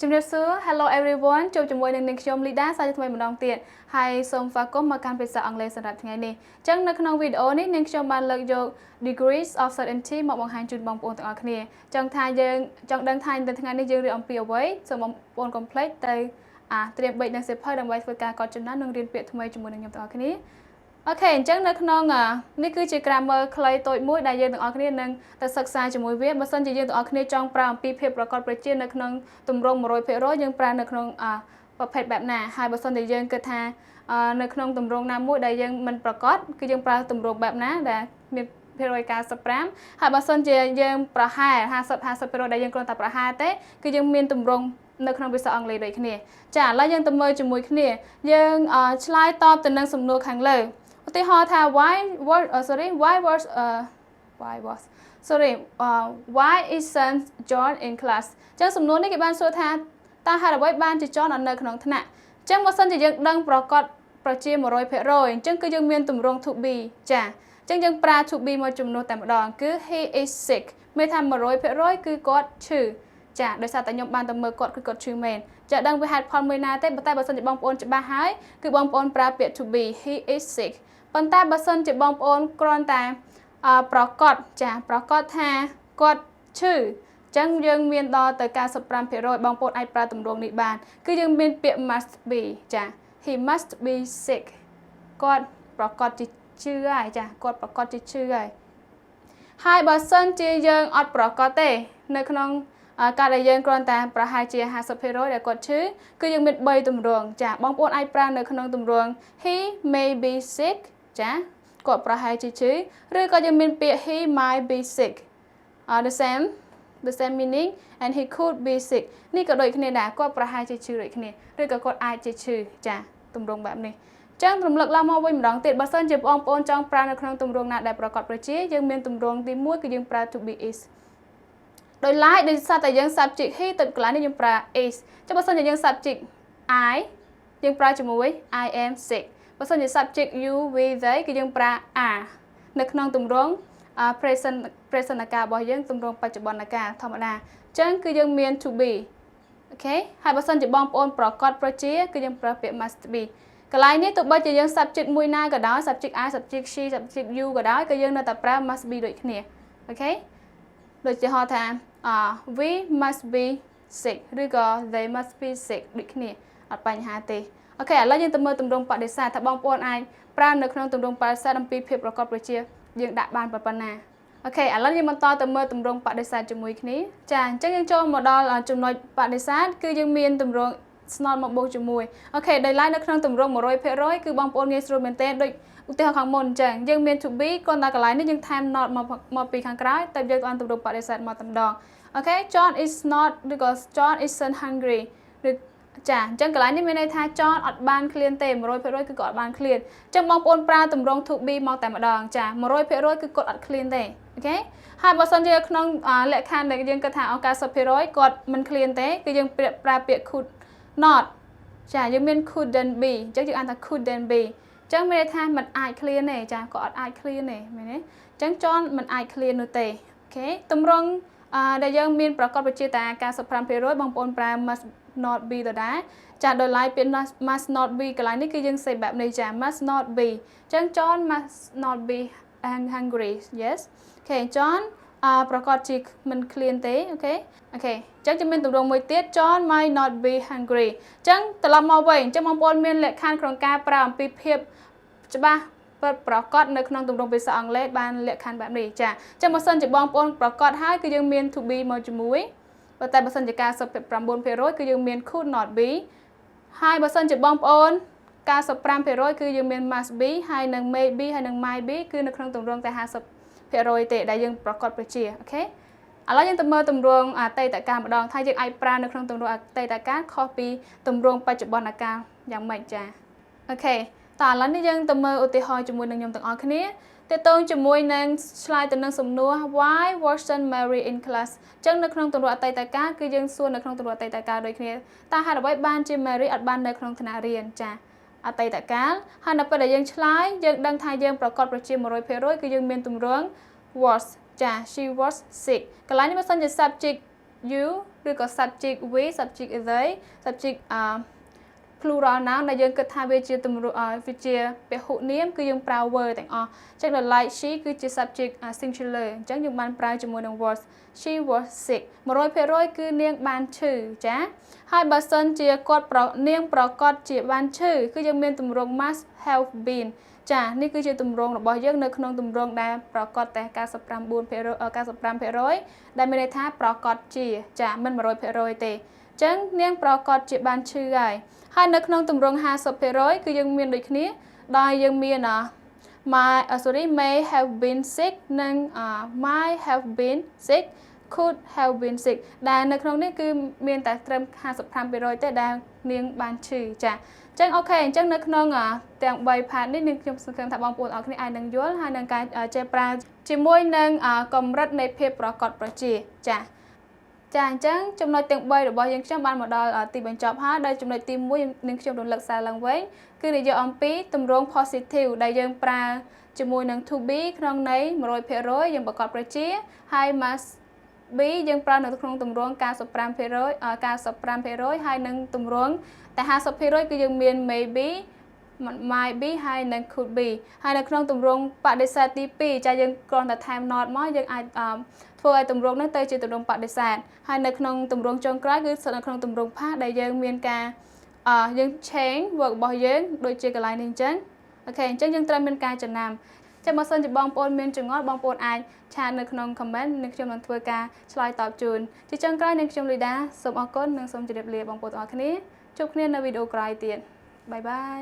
Hello everyone. Chào mừng đến kênh Lyda. Sau khi mình đón tiền, hay xong và có một căn biệt xã Anh sản ngày này. Trong trong video này, nên trong ban lợi dụng degrees of certainty một bằng hành trình bằng ôn từng ngày. Trong đăng thành từ ngày này dương được ông away, so bằng ôn complete tới tiệm bệnh đang xếp hơi đồng bài với cả có chân nâng riêng biệt thay cho mình từng ngày. Ok, chẳngនៅក្នុងនេះគឺជា grammar ខ្លីតូចមួយដែលយើងទាំងអស់គ្នានឹងទៅសិក្សាជាមួយវាបើសិនជាយើងទាំងអស់គ្នាចង់ប្រើអំពីភាពប្រកបប្រជានៅក្នុងទម្រង់ 100% យើងប្រើនៅក្នុងប្រភេទបែបណាហើយបើសិនជាយើងគិតថានៅក្នុងទម្រង់ណាមួយដែលយើងមិនប្រកបគឺយើងប្រើទម្រង់បែបណាដែលមានភាគរយ95ហើយបើសិនជាយើងប្រហែល50% ដែលយើងគ្រាន់តែប្រហែលទេគឺយើងមានទម្រង់នៅក្នុងភាសាអង់គ្លេសដូចគ្នាចាឥឡូវយើងទៅមើលជាមួយគ្នាយើងឆ្លើយតបទៅនឹងសំណួរខាងលើឧទាហរណ៍ថា why isn't John in class ចឹងសំណួរនេះគេបានសួរថាតើហេតុអ្វីបានជា John អត់នៅក្នុងថ្នាក់ចឹងបើសិនជាយើងដឹងប្រកបប្រជា 100%អញ្ចឹងគឺយើងមានទម្រង់ to be ចាចឹងយើងប្រើ to be មកជំនួសតែម្ដងគឺ he is sick មានថា 100% គឺគាត់ឈឺចាដោយសារតែខ្ញុំបានទៅមើលគាត់គឺគាត់ឈឺមែនចាដឹងវាហេតុផលមួយណាទេតែបើសិនជាបងប្អូនច្បាស់ហើយគឺបងប្អូនប្រើពាក្យ to be he is sick ប៉ុន្តែបើសិនជាបងប្អូនគ្រាន់តែប្រកាសចាប្រកាសថាគាត់ឈឺចឹងយើងមានដល់ទៅ 95% បងប្អូនអាចប្រើទម្រង់នេះបានគឺយើងមានពាក្យ must be ចា he must be sick គាត់ប្រកាសជាឈឺហើយចាគាត់ប្រកាសជាឈឺហើយបើសិនជាយើងអត់ប្រកាសទេនៅក្នុងការដែលយើងគ្រាន់តែប្រហែលជា 50% ដែលគាត់ឈឺគឺយើងមាន3ទម្រង់ចាបងប្អូនអាចប្រើនៅក្នុងទម្រង់ he may be sick ចាគាត់ប្រហែលជាឈឺឬក៏យើងមានពាក្យ he might be sick the same meaning and he could be sick នេះក៏ដូចគ្នាដែរគាត់ប្រហែលជាឈឺដូចគ្នាឬក៏គាត់អាចជាឈឺចាទម្រង់បែបនេះចឹងរំលឹកឡើងមកវិញម្ដងទៀតបើសិនជាបងប្អូនចង់ប្រើនៅក្នុងទម្រង់ណាដែលប្រកបប្រជាយើងមានទម្រង់ទី1គឺយើងប្រើ to be is ដោយឡែកដោយសារតែយើង subject he ទៅកន្លែងនេះយើងប្រើ is ចុះបើសិនជាយើង subject I យើងប្រើជាមួយ I am sick បើសិនជា subject you we they គឺយើងប្រើ are នៅក្នុងទម្រង់ present កាលរបស់យើងទម្រង់បច្ចុប្បន្នកាលធម្មតាអញ្ចឹងគឺយើងមាន to be អូខេហើយបើសិនជាបងប្អូនប្រកបប្រជាគឺយើងប្រើពាក្យ must be កន្លែងនេះទោះបីជាយើង subject មួយណាក៏ដោយ subject I subject she subject you ក៏ដោយក៏យើងនៅតែប្រើ must be ដូចគ្នាអូខេដូចជាហៅថា we must be sick ឬក៏ they must be sick ដូចគ្នាអត់បញ្ហាទេអូខេឥឡូវយើងទៅមើលទម្រង់បដិសេធថាបងប្អូនអាចប្រើនៅក្នុងទម្រង់បដិសេធអំពីភាពប្រកបប្រជាយើងដាក់បានប៉ុណ្ណាអូខេឥឡូវយើងបន្តទៅមើលទម្រង់បដិសេធជាមួយគ្នាចាអញ្ចឹងយើងចូលមកដល់ចំណុចបដិសេធគឺយើងមានទម្រង់ស្នល់មកបូកជាមួយអូខេដោយឡែកនៅក្នុងទម្រង់ 100% គឺបងប្អូនងាយស្រួលមែនទែនដូចឧទាហរណ៍ខាងមុនអញ្ចឹងយើងមាន to be គ្រាន់តែកន្លែងនេះយើងថែម not មកពីខាងក្រោយតែយើងបានទម្រង់បដិសេធមកតែម្ដងអូខេ John is not ឬក៏ John isn't hungry ឬចាអញ្ចឹងកន្លែងនេះមានន័យថា John អត់បានឃ្លានទេ 100% គឺគាត់អត់បានឃ្លានអញ្ចឹងបងប្អូនប្រើទម្រង់ to be មកតែម្ដងចា 100% គឺគាត់អត់ឃ្លានទេអូខេហើយបើសិនជាក្នុងលក្ខខណ្ឌដែលយើងគិតថា90% គាត់មិនឃ្លានទេគឺយើងប្រើពាក្យ could not ចាយើងមាន couldn't be អញ្ចឹងយើងអានថា couldn't be អញ្ចឹងមានន័យថាมันអាចឃ្លានទេចាគាត់អត់អាចឃ្លានទេមែនទេអញ្ចឹង John มันអាចឃ្លាននោះទេអូខេទម្រង់ដែលយើងមានប្រកបប្រជាតា 95% បងប្អូនប្រើ must not be ដដែលចាដោយឡែកពាក្យ must not be កន្លែងនេះគឺយើងសេបែបនេះចា must not be អញ្ចឹង John must not be hungry yes អូខេ John ប្រកបជាមិនឃ្លានទេអូខេអញ្ចឹងមានទម្រង់មួយទៀត John might not be hungry អញ្ចឹងត្រឡប់មកវិញអញ្ចឹងបងប្អូនមានលក្ខខណ្ឌក្នុងការប្រើអំពីភាពច្បាស់ប្រកបនៅក្នុងទម្រង់ភាសាអង់គ្លេសបានលក្ខខណ្ឌបែបនេះចាអញ្ចឹងបើសិនជាបងប្អូនប្រកបហើយគឺយើងមាន to be មកជាមួយតែបើសិនជា 99% គឺយើងមាន could not be ហើយបើសិនជាបងប្អូន 95% គឺយើងមាន must be ហើយនឹង may be ហើយនឹង might be គឺនៅក្នុងទម្រង់តែ 50% ទេដែលយើងប្រកបប្រជាអូខេឥឡូវយើងទៅមើលទម្រង់អតីតកាលម្ដងថាយើងអាចប្រើនៅក្នុងទម្រង់អតីតកាលខុសពីទម្រង់បច្ចុប្បន្នកាលយ៉ាងម៉េចចាអូខេតើឥឡូវនេះយើងទៅមើលឧទាហរណ៍ជាមួយនឹងខ្ញុំទាំងអស់គ្នាទាក់ទងជាមួយនឹងឆ្លើយទៅនឹងសំណួរ why wasn't Mary in class អញ្ចឹងនៅក្នុងទម្រង់អតីតកាលគឺយើងសួរនៅក្នុងទម្រង់អតីតកាលដូចគ្នាតើហេតុអ្វីបានជា Mary អត់បាននៅក្នុងថ្នាក់រៀនចាអតីតកាលហើយនៅពេលដែលយើងឆ្លើយយើងដឹងថាយើងប្រកបប្រជា 100% គឺយើងមានទម្រង់ was ចា she was sick កន្លែងនេះបើសិនជា subject you ឬក៏ subject we subject they subject plural noun ដែលយើងគិតថាវាជាទម្រង់វាជាពហុនាមគឺយើងប្រើ word ទាំងអស់អញ្ចឹង the like she គឺជា subject singular អញ្ចឹងយើងបានប្រើជាមួយនឹង was she was sick 100%គឺនាងបានឈឺចាហើយបើសិនជាគាត់នាងប្រកាសជាបានឈឺគឺយើងមានទម្រង់ must have been ចានេះគឺជាទម្រង់របស់យើងនៅក្នុងទម្រង់ដែលប្រកាសតែ 95% ដែលមានន័យថាប្រកាសជាចាមិន 100% ទេអញ្ចឹងនាងប្រកាសជាបានឈឺហើយនៅក្នុងទម្រង់ 50% គឺយើងមានដូចគ្នាដោយយើងមាន may have been sick និង might have been sick could have been sick ដែលនៅក្នុងនេះគឺមានតែត្រឹម 55% ទេដែលនាងបានឈឺចាអញ្ចឹងអូខេអញ្ចឹងនៅក្នុងទាំង3 part នេះនាងខ្ញុំសង្ឃឹមថាបងប្អូនអរគ្នាអាចនឹងយល់ហើយនឹងការចេះប្រើជាមួយនឹងកម្រិតនៃភាពប្រកបប្រជាចាចាអញ្ចឹងចំណុចទាំង3របស់យើងខ្ញុំបានមកដល់ទីបញ្ចប់ហើយដោយចំណុចទី1នឹងខ្ញុំរំលឹកសារឡើងវិញគឺនិយាយអំពីទម្រង់ positive ដែលយើងប្រើជាមួយនឹង to be ក្នុងន័យ 100% យើងប្រកបប្រជាហើយ must be យើងប្រើនៅក្នុងទម្រង់ 95% ហើយនឹងទម្រង់តែ 50% គឺយើងមាន maybe might be ហើយនឹង could be ហើយនៅក្នុងទម្រង់បដិសេធទី2ចាយើងគ្រាន់តែថែម not មកយើងអាចធ្វើឲ្យទម្រង់នេះទៅជាទម្រង់បដិសេធហើយនៅក្នុងទម្រង់ចុងក្រោយគឺស្ថិតនៅក្នុងទម្រង់ past ដែលយើងមានការយើង change work របស់យើងដូចជាកន្លែងនេះអញ្ចឹងអូខេអញ្ចឹងយើងត្រូវមានការចំណាំចាំបើសិនជាបងប្អូនមានចម្ងល់បងប្អូនអាចឆាតនៅក្នុង comment នឹងខ្ញុំនឹងធ្វើការឆ្លើយតបជូនជាចុងក្រោយនឹងខ្ញុំ Lyda សូមអរគុណនិងសូមជម្រាបលាបងប្អូនទាំងអស់គ្នាជួបគ្នានៅវីដេអូក្រោយទៀតបាយបាយ